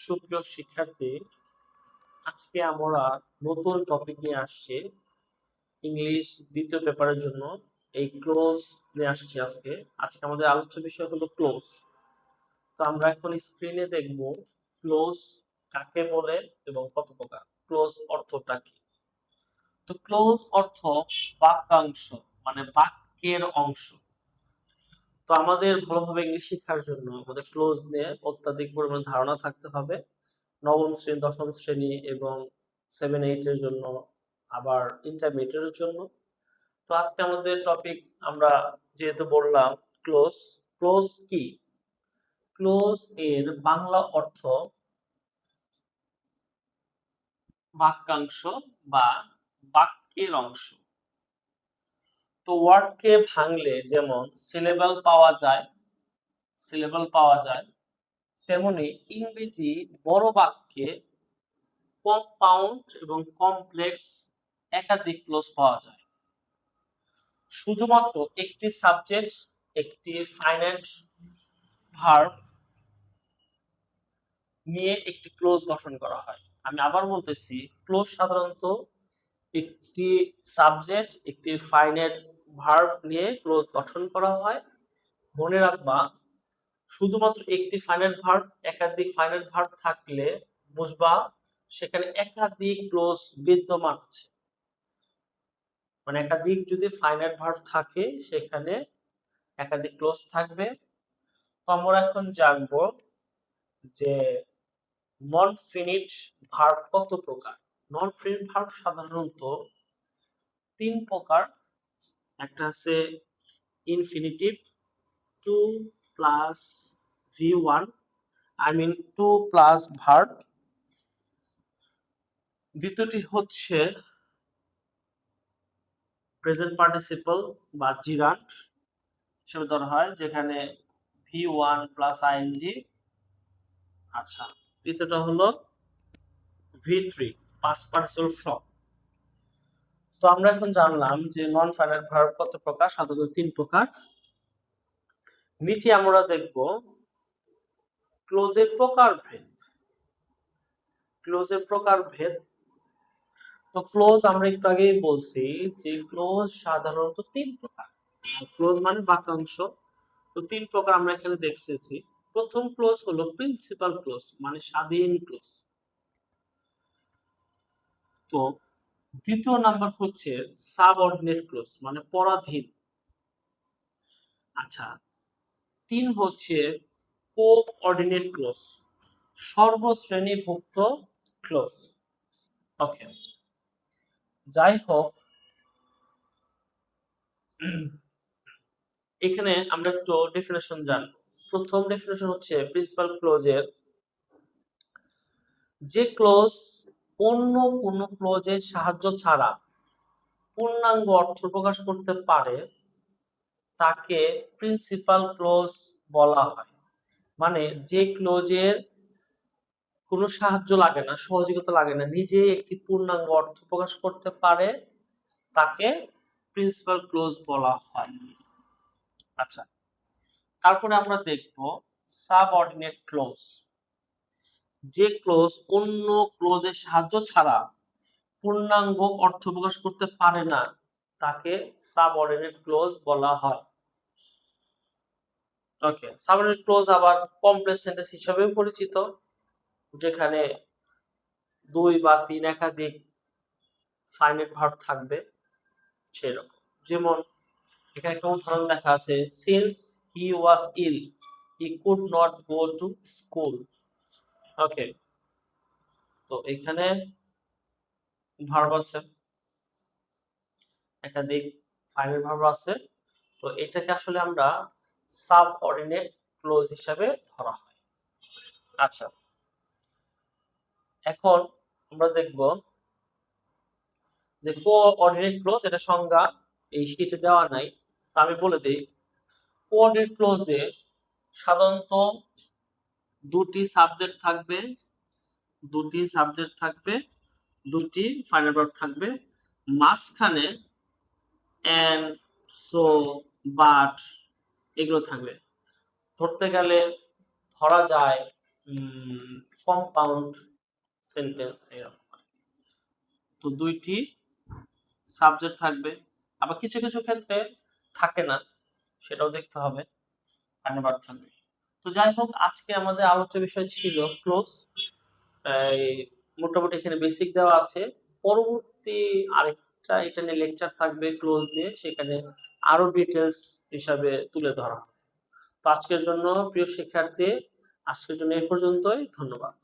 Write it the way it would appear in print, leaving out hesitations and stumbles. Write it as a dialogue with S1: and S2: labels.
S1: সুপ্রিয় শিক্ষার্থী, আজকে আমরা নতুন টপিক নিয়ে আসছি ইংলিশ দ্বিতীয় পেপারের জন্য। এই ক্লোজ নিয়ে আসছি আজকে। আমাদের আলোচ্য বিষয় হলো ক্লোজ। তো আমরা এখন স্ক্রিনে দেখব ক্লোজ কাকে বলে এবং কত প্রকার। ক্লোজ অর্থটা কি? তো ক্লোজ অর্থ বাক্যাংশ, মানে বাক্যের অংশ। তো আমাদের ভালোভাবে ইংলিশ শেখার জন্য আমাদের ক্লোজ নিয়ে অত্যাধিক পরিমাণে ধারণা থাকতে হবে। নবম শ্রেণী, দশম শ্রেণী এবং 7-8 এর জন্য, আবার ইন্টারমিডিয়েট এর জন্য। তো আজকে আমাদের টপিক, আমরা যেহেতু বললাম ক্লোজ। ক্লোজ কি? ক্লোজ এর বাংলা অর্থ বাক্যাংশ বা বাক্যের অংশ। তো ওয়ার্ডকে ভাঙলে যেমন সিলেবল পাওয়া যায়, তেমনি ইংরেজি বড় বাক্যে কম্পাউন্ড এবং কমপ্লেক্স একাধিক ক্লোজ পাওয়া যায়। শুধুমাত্র একটি সাবজেক্ট, একটি ফাইনাইট ভার্ব নিয়ে একটি ক্লোজ গঠন করা হয়। আমি আবার বলতেছি, ক্লোজ সাধারণত একটি সাবজেক্ট, একটি ফাইনাইট ভার্ব নিয়ে ক্লোজ গঠন করা হয়। মনে রাখবা, শুধুমাত্র একটি ফাইনাইট ভার্ব, একাধিক ফাইনাইট ভার্ব থাকলে বুঝবা সেখানে একাধিক ক্লোজ বিদ্যমান আছে। মানে একাধিক যদি ফাইনাইট ভার্ব থাকে সেখানে একাধিক ক্লোজ থাকবে। তো আমরা এখন জানবো যে নন ফিনিট ভার্ব কত প্রকার। নন ফিনিট ভার্ব সাধারণত 3 প্রকার। একটা আছে infinitive, 2 plus V1, I mean 2 plus verb. দ্বিতীয়টি হচ্ছে প্রেজেন্ট পার্টিসিপল বা জিরান্ট হিসেবে ধরা হয়, যেখানে V1 প্লাস ING। আচ্ছা, তৃতীয়টা হলো V3, পাস্ট পার্টিসিপল ফর্ম। তো আমরা এখন জানলাম যে নন ফাইনাইট ভার্ব কত প্রকার, সাধারণত 3 প্রকার। নিচে আমরা দেখব ক্লোজের প্রকারভেদ। তো ক্লোজ আমরা একটু আগেই বলছি যে ক্লোজ সাধারণত 3 প্রকার। ক্লোজ মানে বাক্যাংশ। তো 3 প্রকার আমরা এখানে দেখতেছি। প্রথম ক্লোজ হলো প্রিন্সিপাল ক্লোজ, মানে স্বাধীন ক্লোজ। তো দ্বিতীয় নাম্বার হচ্ছে সাবঅর্ডিনেট ক্লোজ, মানে পরাধীন। আচ্ছা, 3 হচ্ছে কোঅর্ডিনেট ক্লোজ, সর্বশ্রেণীভুক্ত ক্লোজ। ওকে, যাই হোক, এখানে আমরা একটু ডেফিনেশন জানবো। প্রথম ডেফিনেশন হচ্ছে প্রিন্সিপাল ক্লোজের, যে ক্লোজ অন্য কোন ক্লোজের সাহায্য ছাড়া পূর্ণাঙ্গ অর্থ প্রকাশ করতে পারে তাকে প্রিন্সিপাল ক্লোজ বলা হয়। মানে যে ক্লোজের কোনো সাহায্য লাগে না, সহযোগিতা লাগে না, নিজে একটি পূর্ণাঙ্গ অর্থ প্রকাশ করতে পারে, তাকে প্রিন্সিপাল ক্লোজ বলা হয়। আচ্ছা, তারপরে আমরা দেখব সাবঅর্ডিনেট ক্লোজ। যে ক্লোজ অন্য ক্লোজের সাহায্য ছাড়া পূর্ণাঙ্গ অর্থ প্রকাশ করতে পারে না, তাকে সাবঅর্ডিনেট ক্লোজ বলা হয়। ওকে, সাবঅর্ডিনেট ক্লোজ আবার কমপ্লেক্স সেন্টেন্স হিসেবেও পরিচিত, যেখানে 2 বা 3 একাধিক ফাইনাইট ভার্ব থাকবে সেরকম। যেমন এখানে একটা উদাহরণ দেখা আছে, since he was ill he could not go to school. Okay, তো এখানে ভার্ব আছে, একাধিক ফাইনাইট ভার্ব আছে। তো এটাকে আসলে আমরা সাবঅর্ডিনেট ক্লোজ হিসাবে ধরা হয়। আচ্ছা, এখন আমরা দেখব যে কোঅর্ডিনেট ক্লোজ, এটা সংজ্ঞা এই শীটে দেওয়া নাই, তা আমি বলে দেই। কোঅর্ডিনেট ক্লোজে সাধারণত দুটি সাবজেক্ট থাকবে, দুটি ফাইনাইট ভার্ব থাকবে, মাঝখানে এন্ড, সো, বাট এগুলো থাকবে। ধরতে গেলে ধরা যায় কম্পাউন্ড সেন্টেন্স এরকম। তো দুইটি সাবজেক্ট থাকবে, আবার কিছু কিছু ক্ষেত্রে থাকে না, সেটাও দেখতে হবে, অ্যাডভার্ব থাকবে। তো যাই হোক, আজকে আমাদের আলোচ্য বিষয় ছিল ক্লোজ। এই মোটামুটি এখানে বেসিক দেওয়া আছে। পরবর্তী আরেকটা এটা নিয়ে লেকচার থাকবে ক্লোজ নিয়ে, সেখানে আরো ডিটেলস হিসাবে তুলে ধরা। তো আজকের জন্য প্রিয় শিক্ষার্থী, আজকের জন্য এই পর্যন্তই। ধন্যবাদ।